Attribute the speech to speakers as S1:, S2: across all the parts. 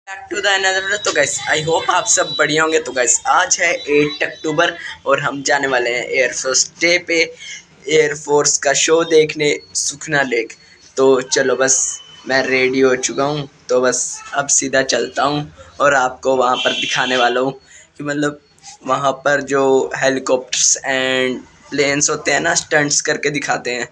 S1: Back to the another. तो guys I hope आप सब बढ़िया होंगे। तो गाइस आज है 8 अक्टूबर और हम जाने वाले हैं एयरफोर्स डे पे एयरफोर्स का शो देखने सुखना लेक। तो चलो बस मैं रेडी हो चुका हूँ, तो बस अब सीधा चलता हूँ और आपको वहाँ पर दिखाने वाला हूँ कि मतलब वहाँ पर जो हेलीकॉप्टर्स एंड प्लेन्स होते हैं ना, स्टंट्स करके दिखाते हैं,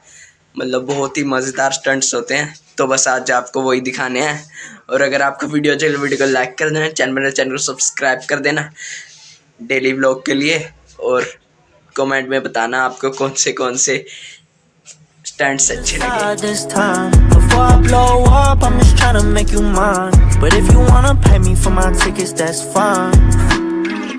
S1: मतलब बहुत ही मज़ेदार स्टंट्स होते हैं। तो बस आज आपको वही दिखाने हैं। और अगर आपको वीडियो अच्छी लगे वीडियो को लाइक कर देना, चैनल को सब्सक्राइब कर देना डेली व्लॉग के लिए। और कमेंट में बताना आपको कौन से स्टंट्स अच्छे लगे।
S2: This time, before I blow up, I'm just trying to make you mine. But if you wanna pay me for my tickets, that's fine.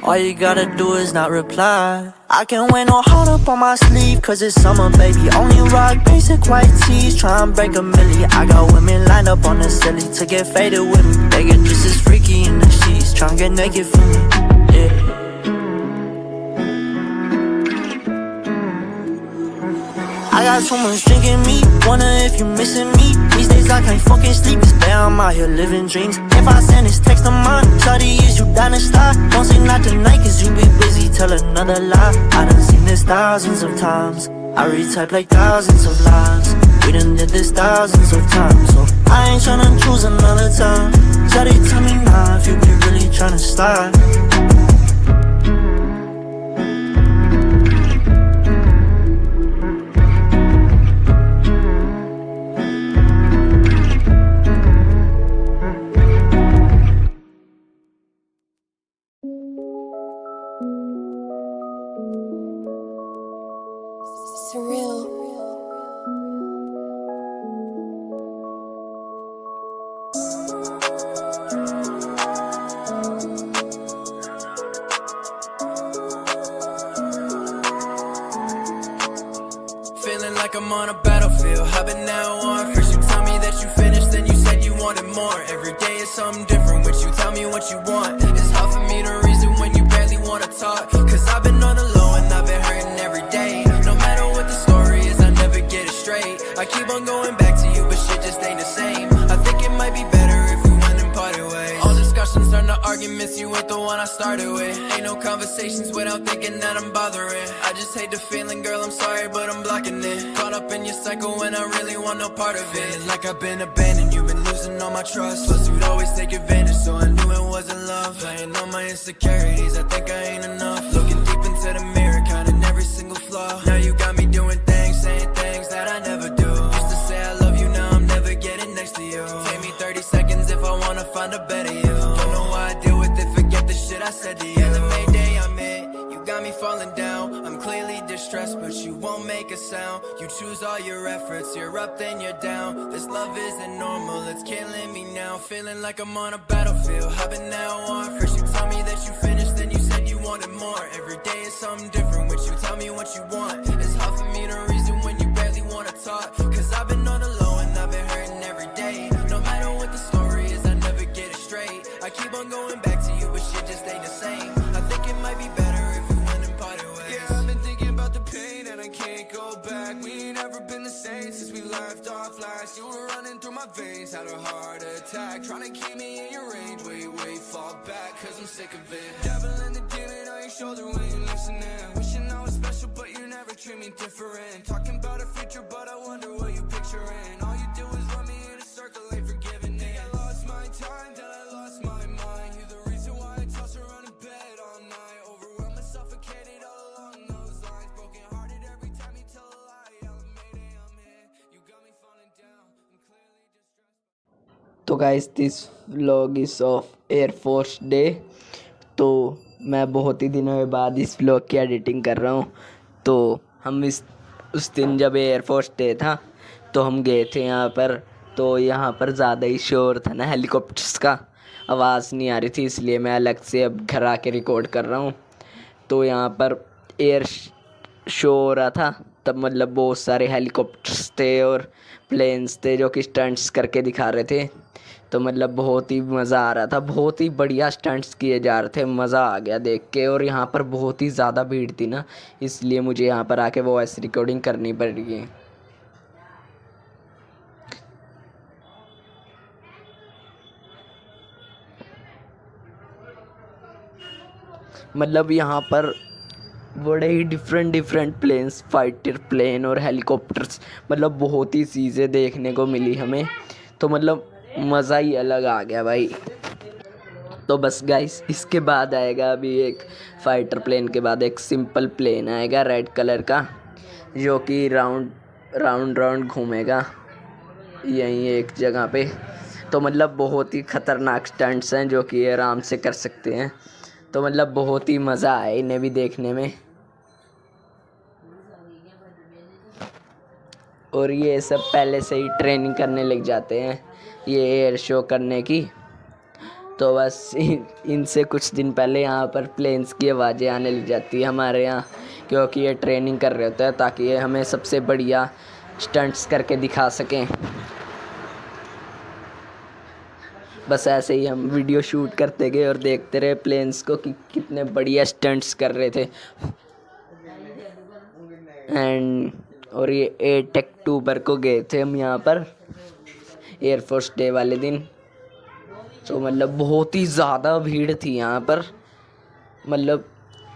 S2: All you gotta do is not reply. I can't wear no heart up on my sleeve, cause it's summer, baby. Only rock basic white tees, try and break a milli. I got women lined up on the silly to get faded with me. They get just as freaky in the sheets, try and get naked for me. Yeah. I got so much drink in me, wonder if you missing me. These days I can't fucking sleep, it's bad, I'm out here living dreams. If I send this text of mine, shawty, is you down to start? Don't say not tonight, cause you be busy, tell another lie. I done seen this thousands of times, I retype like thousands of lines. We done did this thousands of times, so I ain't tryna choose another time. Shawty, tell me now if you be really tryna slide.
S3: Surreal.
S2: Feeling like I'm on a battlefield, hopping now on. First you tell me that you finished, then you said you wanted more. Every day is something different with you, tell me what you want. It's hard for me to reason when you barely wanna talk, cause I've been on the low and I've been hurting every day. No matter what the story is, I never get it straight. I keep on going back to you, but shit just ain't the same. I think it might be better if we went and parted ways. All discussions turn to arguments, you ain't the one I started with. Ain't no conversations without thinking that I'm bothering. I just hate the feeling, girl, I'm sorry, but I'm blocking it. Caught up in your cycle when I really want no part of it. Feeling like I've been abandoned, you've been losing all my trust. Plus you'd always take advantage, so I knew it wasn't love. Playing on my insecurities, I think I ain't enough. Looking deep into the mirror, counting every single flaw. Now you got me doing things, saying things that I never do. Used to say I love you, now I'm never getting next to you. Take me 30 seconds if I wanna find a better you. Don't know why I deal with it, forget the shit I said to you. And the Mayday I'm in, you got me falling down. I'm clearly distressed, but you won't make a sound. You choose all your efforts, you're up then you're down. This love isn't normal, it's killing me now. Feeling like I'm on a battlefield, hopping now on. First you tell me that you finished, then you said you wanted more. Every day is something different with you, tell me what you want. It's hard for me to reason when you barely wanna talk, cause I've been on the low and I've been hurting every day. No matter what the story is, I never get it straight. I keep on going back to you, but shit just ain't the same. I think it might be better if we went and parted ways. Yeah, I've been thinking about the pain and I can't go back. We ain't ever been the same since we left off last. You were running through my veins, had a heart attack. Trying to keep me in your range, wait, fall back, cause I'm sick of it. Devil in the demon on your shoulder when you listening. Wishing I was special, but you never treat me different. Talking about a future, but I wonder what you picturing. All you do is run me in a circle, ain't forgiving it. I lost my time, then I lost my mind. You're the reason why I toss around in bed all night. Overwhelmed and suffocated all along those lines. Broken hearted every time you tell a lie. Yell at Mayday, I'm here. You got me falling down. I'm clearly distressed.
S1: तो guys this vlog is of air force day. तो मैं बहुत ही दिनों के बाद इस vlog की editing कर रहा हूँ। तो हम उस दिन जब एयरफोर्स डे था तो हम गए थे यहाँ पर। तो यहाँ पर ज़्यादा ही शोर था ना, हेलीकॉप्टर्स का आवाज़ नहीं आ रही थी, इसलिए मैं अलग से अब घर आके रिकॉर्ड कर रहा हूँ। तो यहाँ पर एयर शो हो रहा था, तब मतलब बहुत सारे हेलीकॉप्टर्स थे और प्लेन्स थे जो कि स्टंट्स करके दिखा रहे थे। तो मतलब बहुत ही मज़ा आ रहा था, बहुत ही बढ़िया स्टंट्स किए जा रहे थे, मज़ा आ गया देख के। और यहाँ पर बहुत ही ज़्यादा भीड़ थी ना, इसलिए मुझे यहाँ पर आके वॉइस रिकॉर्डिंग करनी पड़ी। मतलब यहाँ पर बड़े ही डिफरेंट प्लेन्स, फाइटर प्लेन और हेलीकॉप्टर्स, मतलब बहुत ही चीज़ें देखने को मिली हमें। तो मतलब मज़ा ही अलग आ गया भाई। तो बस गाइस, इसके बाद आएगा अभी एक फाइटर प्लेन के बाद एक सिंपल प्लेन आएगा रेड कलर का, जो कि राउंड राउंड घूमेगा यहीं एक जगह पे। तो मतलब बहुत ही ख़तरनाक स्टंट्स हैं जो कि आराम से कर सकते हैं। तो मतलब बहुत ही मज़ा आया इन्हें भी देखने में। और ये सब पहले से ही ट्रेनिंग करने लग जाते हैं ये एयर शो करने की। तो बस इनसे कुछ दिन पहले यहाँ पर प्लेन्स की आवाज़ें आने लग जाती है हमारे यहाँ, क्योंकि ये ट्रेनिंग कर रहे होते हैं ताकि ये हमें सबसे बढ़िया स्टंट्स करके दिखा सकें। बस ऐसे ही हम वीडियो शूट करते गए और देखते रहे प्लेन्स को कि कितने बढ़िया स्टंट्स कर रहे थे। और ये 8 अक्टूबर को गए थे हम यहाँ पर एयरफोर्स डे वाले दिन। तो मतलब बहुत ही ज़्यादा भीड़ थी यहाँ पर। मतलब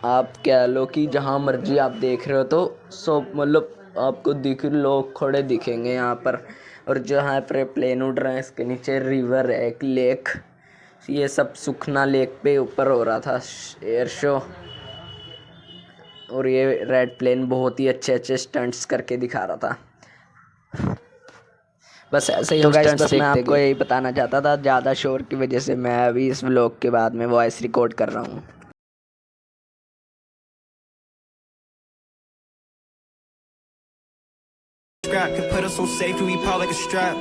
S1: आप कह लो कि जहाँ मर्जी आप देख रहे हो तो सब मतलब आपको लोग खड़े दिखेंगे यहाँ पर। और जहाँ पर प्लेन उड़ रहे हैं इसके नीचे रिवर है, एक लेक। ये सब सुखना लेक पे ऊपर हो रहा था एयर शो। और ये रेड प्लेन बहुत ही अच्छे स्टंट्स करके दिखा रहा था। बस ऐसे ही
S2: तो
S1: हम
S2: गाइस,
S1: स्टंट्स
S2: बस मैं
S1: देखते
S2: आपको
S1: गए।
S2: यही बताना चाहता था, ज़्यादा शोर की वजह से मैं अभी इस व्लॉग के बाद में वॉइस रिकॉर्ड कर रहा हूँ।
S3: Scrap can put us on safe, we pop like a strap.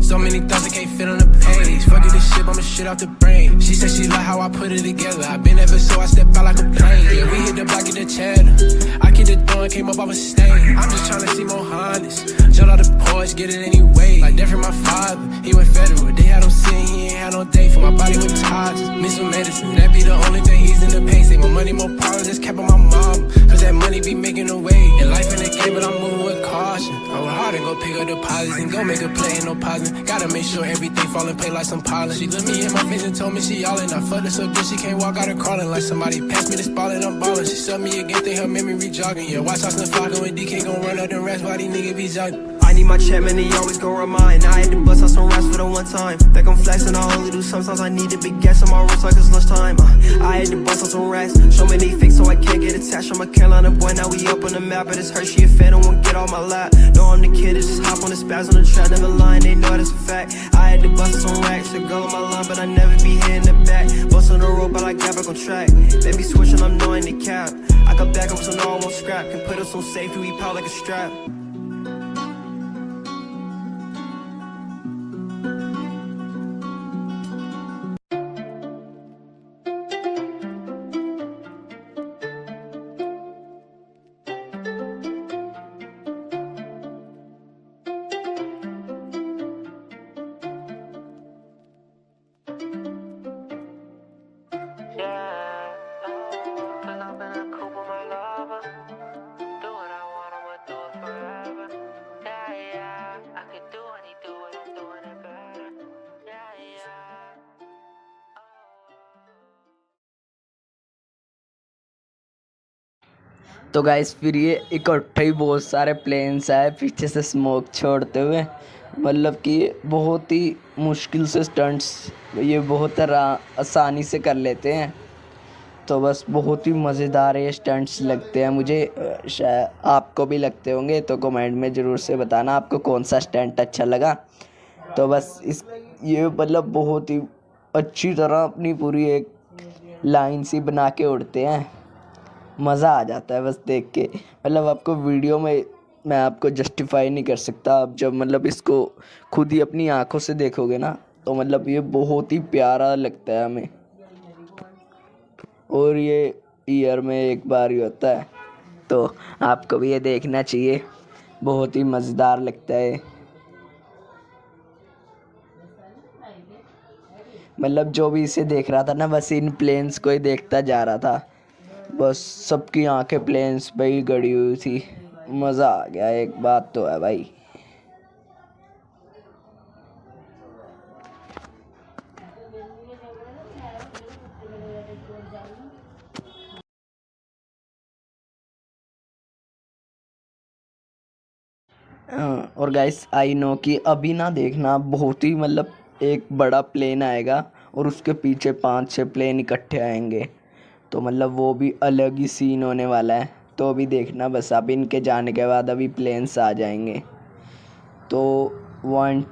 S2: So many thoughts I can't fit on the page. Fuck it, this shit, I'ma shit off the brain. She said she like how I put it together. I been ever so I step out like a plane. Yeah, we hit the block, get the cheddar. I keep the door and came up off a stain. I'm just tryna see more honest. Jumped out the porch, get it anyway. Like that from my father, he went federal. They had him sitting, he ain't had no date. For my body with toxins, miss some medicine. That be the only thing he's in the pain. Say more money, more power, just kept on my mom. Cause that money be making a way. And life in the game, but I'm moving with caution. I work hard and go pick up deposits and go make a play, ain't no pausing. Gotta make sure everything fall in play like some pollen. She looked me in my face and told me she all in. I fucked her so good she can't walk out her crawling. Like somebody passed me the ball and I'm ballin'. She sucked me again, think her memory jogging. Yeah, watch out, Flocka when DK gon' run up them rats while these niggas be jogging.
S3: I need my check, man, they always gon' remind. I had to bust out some raps for the one time. Think I'm flexing, I only do sometimes. I need a big gas on my wrist like it's lunchtime. I had to bust out some racks. Show me they fake so I can't get attached. I'm a Carolina boy, now we up on the map. But it's her, she a fan, don't want get off my lap. No, I'm the kid, that just hop on the spaz on the track. Never lying, they know that's a fact. I had to bust out some racks. The girl on my line, but I never be here in the back. Bust on the road, but I got back on track. They be switching, I'm knowing the cap. I got back up, so no, I won't scrap. Can put us on safety, we pop like a strap.
S1: तो guys, फिर ये इकट्ठे ही बहुत सारे planes आए पीछे से smoke छोड़ते हुए। मतलब कि बहुत ही मुश्किल से स्टंट्स ये बहुत आसानी से कर लेते हैं। तो बस बहुत ही मज़ेदार ये स्टंट्स लगते हैं मुझे। शायद आपको भी लगते होंगे, तो कमेंट में ज़रूर से बताना आपको कौन सा स्टंट अच्छा लगा। तो बस ये मतलब बहुत ही अच्छी तरह अपनी पूरी एक लाइन सी बना के उड़ते हैं। मज़ा आ जाता है बस देख के। मतलब आपको वीडियो में मैं आपको जस्टिफाई नहीं कर सकता। आप जब मतलब इसको खुद ही अपनी आंखों से देखोगे ना, तो मतलब ये बहुत ही प्यारा लगता है हमें। और ये ईयर में एक बार ही होता है, तो आपको भी ये देखना चाहिए, बहुत ही मज़ेदार लगता है। मतलब जो भी इसे देख रहा था ना, बस इन प्लेन्स को ही देखता जा रहा था। बस सबकी आंखें प्लेन्स पे ही गड़ी हुई थी। मज़ा आ गया, एक बात तो है भाई। और गाइस आई नो कि अभी ना देखना बहुत ही मतलब एक बड़ा प्लेन आएगा और उसके पीछे 5-6 प्लेन इकट्ठे आएंगे, तो मतलब वो भी अलग ही सीन होने वाला है। तो अभी देखना बस, अभी इनके जाने के बाद अभी प्लेन्स आ जाएंगे। तो 1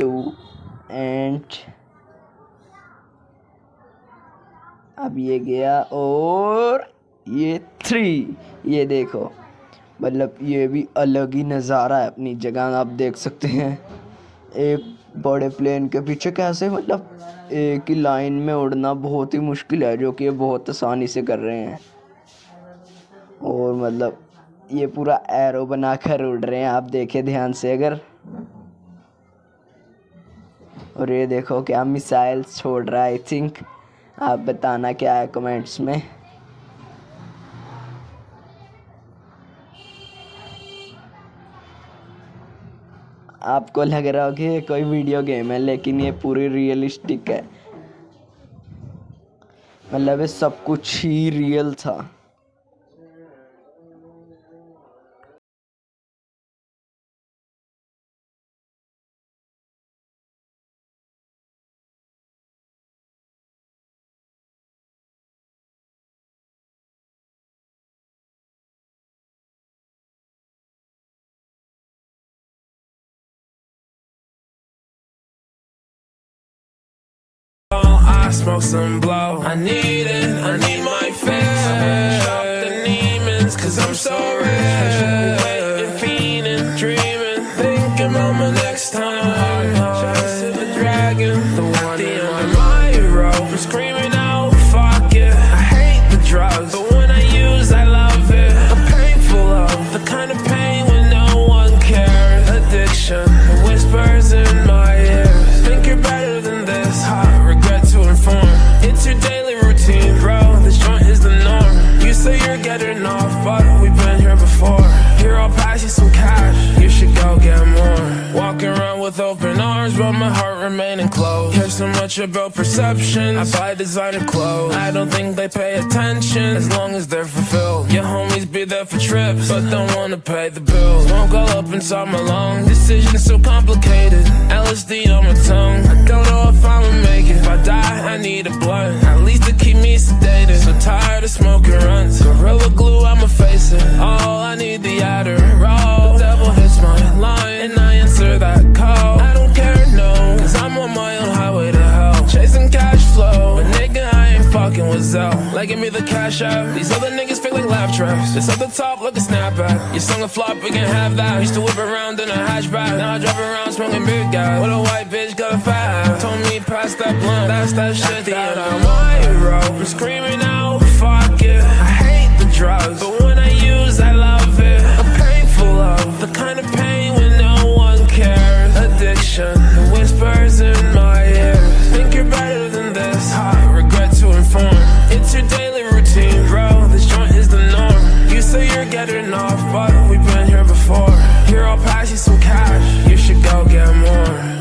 S1: 2 एंड अब ये गया और ये 3, ये देखो मतलब ये भी अलग ही नज़ारा है अपनी जगह। आप देख सकते हैं एक बड़े प्लेन के पीछे कैसे मतलब एक ही लाइन में उड़ना बहुत ही मुश्किल है, जो कि ये बहुत आसानी से कर रहे हैं। और मतलब ये पूरा एरो बनाकर उड़ रहे हैं, आप देखें ध्यान से अगर। और ये देखो क्या मिसाइल्स छोड़ रहा है। आई थिंक आप बताना क्या है कमेंट्स में। आपको लग रहा हो कि ये कोई वीडियो गेम है, लेकिन ये पूरी रियलिस्टिक है, मतलब ये सब कुछ ही रियल था।
S2: I smoke some blow. I need my fare. Shop the demons, cause I'm so rare. Waiting, fiending, dreaming, thinking about my next time. Chasing the dragon, the one at the end of my road. I'm screaming out, fuck it. I hate the drugs, but when I use, I love it. A painful love, the kind of pain when no one cares. Addiction, the whispers in my ears. Think you're better than this, regret to inform. It's your daily routine, bro, this joint is the norm. You say you're getting off, but we've been here before. Here, I'll pass you some cash, you should go get more. Walking around with open arms, but my heart remaining closed. Care so much about perception, I buy designer clothes. I don't think they pay attention, as long as they're fulfilled. Your homies be there for trips, but don't wanna pay the bills. Won't go up inside my lungs, decisions so complicated. LSD on my tongue, I don't know if I'ma make it. If I die, I need a blunt, at least to keep me sedated. So tired of smoking runs, Gorilla Glue, I'ma face it. Oh, I need the Adderall. The devil hits my line, and I answer that call. I don't care, no, cause I'm on my own highway to hell. Chasing cash flow, but nigga, I ain't fucking with Zell. Like, give me the cash app. These other niggas fake like laugh tracks. This at the top, look a snapback. Your song a flop, we can have that. Used to whip around in a hatchback, now I drive around smoking big guy. What a white bitch got a fat ass. Told me pass that blunt, that's that shit that I might roll. I'm screaming out, fuck it. I hate the drugs, but when I use, I love it. A painful love, the kind of pain when no one cares. Addiction, the whispers in my ears. Think you're better than this, regret to inform. It's your daily routine, bro, this joint is the norm. You say you're getting off, but we've been here before. Here, I'll pass you some cash, you should go get more.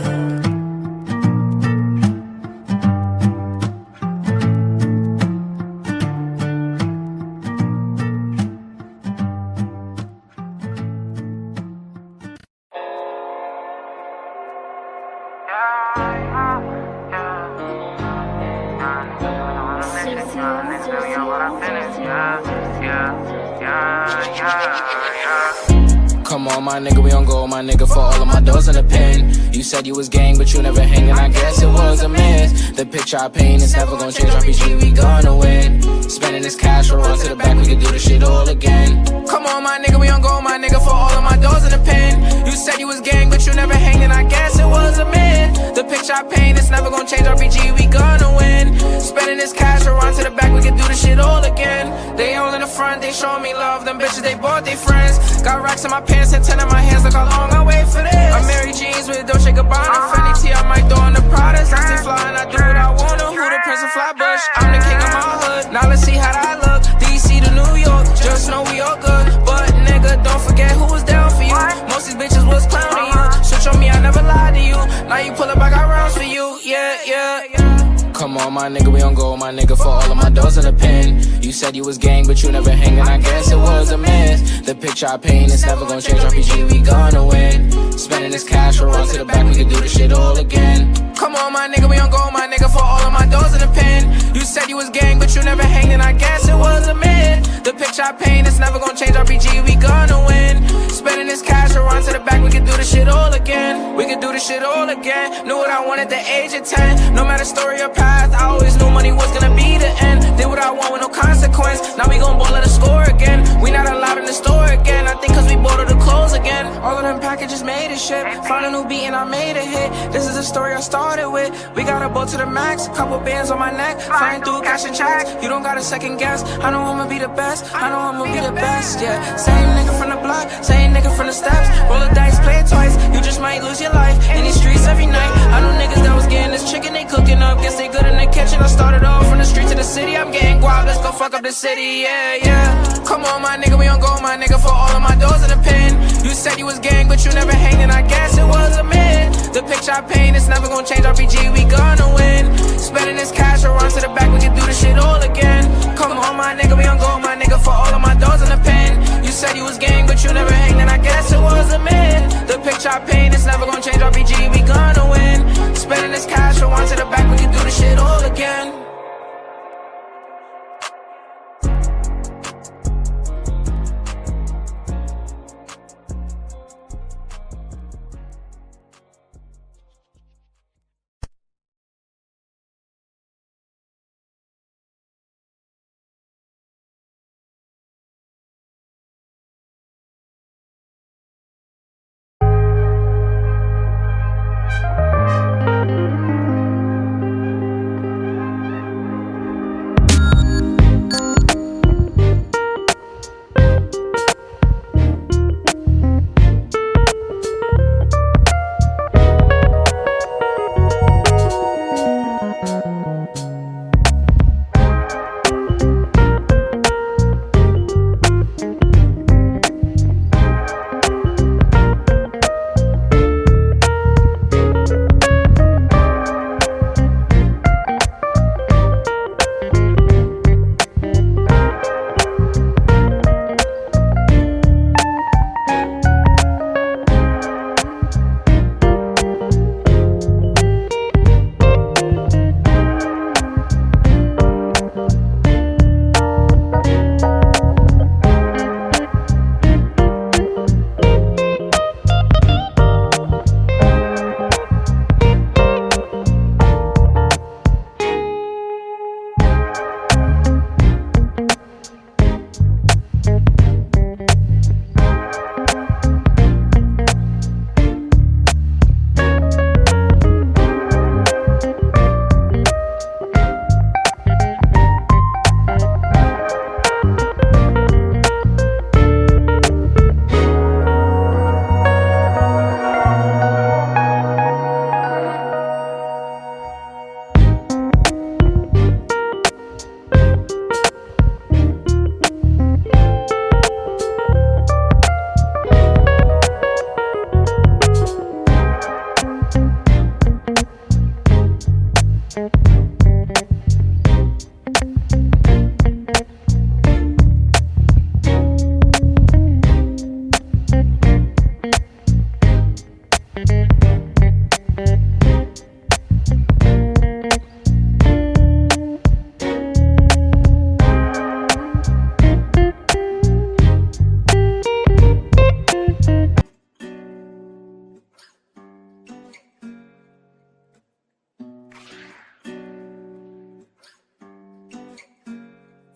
S4: Come on, my nigga, we on go, my nigga, for all of my doors in the pen. You said you was gang, but you never hang, and I guess it was a miss. The picture I paint is never gonna change, RPG, we gonna win. Spending this cash, roll on to the back, we can do this shit all again. Come on, my nigga, we on go, my nigga, for all of my doors in the pen. You said you was gang, but you never hang, and I guess it was a myth. The picture I paint is never gonna change, RPG, we gonna win. Spending this cash, roll on to the back, we can do this shit all again. They all in the front, they showing me love, them bitches, they bought their friends. Got racks in my pants and 10 in my hands, look how long I wait for this. I'm Mary Jeans with Dolce Gabbana, Fendi T, I might throw on the Pradas. I stay fly and I do what I wanna. Who the Prince of Flatbush? I'm the king of my hood. Now let's see how that look. DC to New York, just know we all good. But nigga, don't forget who was down for you. Most these bitches was clowning you. Switch on me, I never lied to you. Now you pull up, I got rounds for you. Yeah, yeah, yeah. Come on, my nigga, we on go, my nigga, for all of my doors in the pen. You said you was gang, but you never hanging, I guess it was a myth. The picture I paint is never gonna change, RPG, we gonna win. Spending this cash, we're on to the back, we can do this shit all again. Come on, my nigga, we on go, my nigga, for all of my doors in the pen. You said you was gang, but you never hanging, I guess it was a myth. The picture I paint is never gonna change, RPG, we gonna win. Spending this cash, we're on to the back, we can do this shit all again. We can do this shit all again. Knew what I wanted at the age of 10. No matter story or path, I always knew money was gonna be the end. Did what I want with no consequence. Now we gon' ball at a score again. We not allowed in the store again. I think cause we bought all the clothes again. All of them packages made a shit. Found a new beat and I made a hit. This is the story I started with. We got a boat to the max, couple bands on my neck, flying through cash and checks. You don't gotta second guess. I know I'ma be the best. I know I'ma be the best, yeah. Same nigga from the block, same nigga from the steps. Roll the dice, play it twice. You just might lose your life in these streets every night. I know niggas that was getting this chicken, they cooking up. Guess they good in the kitchen. I started off from the street to the city. I'm getting guap, let's go fuck up the city, yeah, yeah. Come on, my nigga, we on go, my nigga, for all of my doors in the pen. You said you was gang, but you never hanging, I guess it was a myth. The picture I paint is never gonna change, RPG, we gonna win. Spending this cash, we'll run to the back, we can do this shit all again. Come on, my nigga, we on go, my nigga, for all of my doors in the pen. You said you was gang, but you never hanging, I guess it was a myth. The picture I paint is never gonna change, RPG, we gonna win. Spending this cash, we'll run to the back, we can do this shit all again.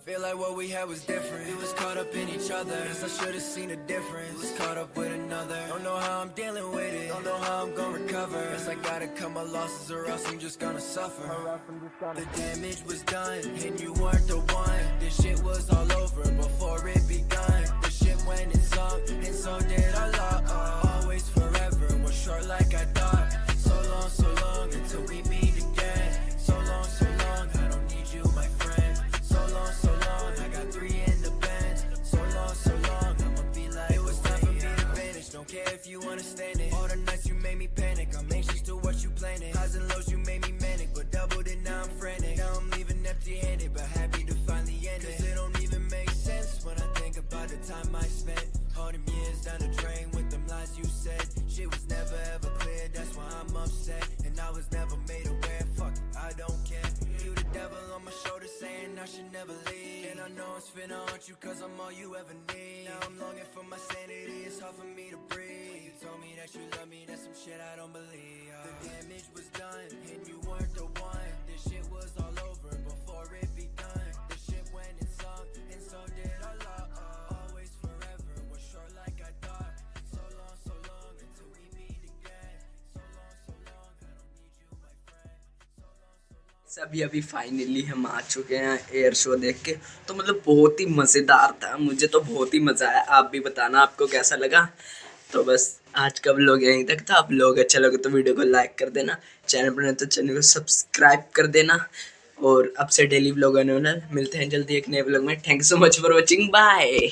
S2: Feel like what we had was different. We was caught up in each other. Guess I should've seen the difference. Was caught up with another. Don't know how I'm dealing with it. Don't know how I'm gonna recover. Guess I gotta cut my losses or else I'm just gonna suffer. The damage was done and you weren't the one. This shit was all over before it begun. The shit went and sunk and so did our love. Always forever was short like I thought. So long until we meet again. So long, I don't need you, my friend. So long, I got 3 in the bend. So long, I'ma be like, it was time for me to vanish. Don't care if you understand it. All the nights you made me panic. I'm anxious to watch you planning. Highs and lows you made me manic, but doubled it now I'm frantic. I should never leave. And I know it's finna haunt you cause I'm all you ever need. Now I'm longing for my sanity, it's hard for me to breathe. You told me that you love me, that's some shit I don't believe. The damage was done and you weren't the one. This shit was all over before it begun. The shit went and sunk and so did our love. Always forever was short like I thought. So long until we meet again. So long, I don't need you my friend.
S1: अभी अभी finally हम आ चुके हैं air show देख के। तो मतलब बहुत ही मज़ेदार था, मुझे तो बहुत ही मज़ा आया। आप भी बताना आपको कैसा लगा। तो बस आज का व्लॉग यहीं तक था। आप लोग अच्छा लगे तो वीडियो को लाइक कर देना, चैनल पर नहीं तो चैनल को सब्सक्राइब कर देना। और अब से डेली व्लॉग आने वाला है। मिलते हैं जल्दी एक नए व्लॉग में। Thank you so much for watching, bye.